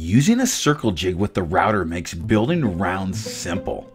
Using a circle jig with the router makes building rounds simple.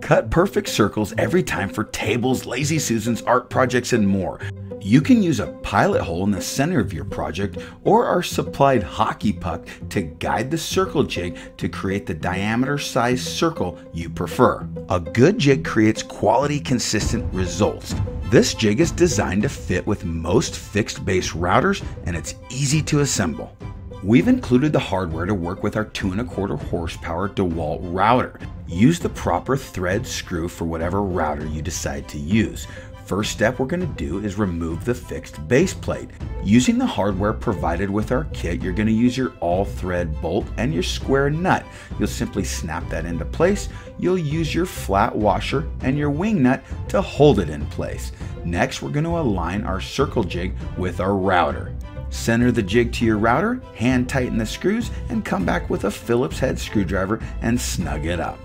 Cut perfect circles every time for tables, lazy susans, art projects, and more. You can use a pilot hole in the center of your project or our supplied hockey puck to guide the circle jig to create the diameter size circle you prefer. A good jig creates quality, consistent results. This jig is designed to fit with most fixed base routers, and it's easy to assemble. We've included the hardware to work with our 2¼ horsepower DeWalt router. Use the proper thread screw for whatever router you decide to use. First step we're going to do is remove the fixed base plate. Using the hardware provided with our kit, you're going to use your all-thread bolt and your square nut. You'll simply snap that into place. You'll use your flat washer and your wing nut to hold it in place. Next, we're going to align our circle jig with our router. Center the jig to your router, hand tighten the screws, and come back with a Phillips head screwdriver and snug it up.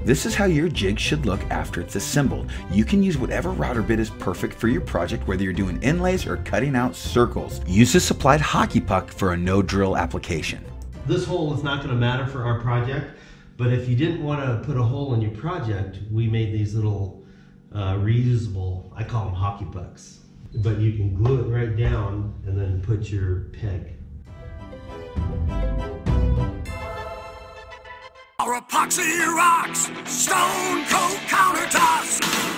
This is how your jig should look after it's assembled. You can use whatever router bit is perfect for your project, whether you're doing inlays or cutting out circles. Use the supplied hockey puck for a no drill application. This hole is not going to matter for our project, but if you didn't want to put a hole in your project, we made these little reusable, I call them hockey pucks. But you can glue it right down and then put your peg. Our epoxy rocks, stone coat countertops.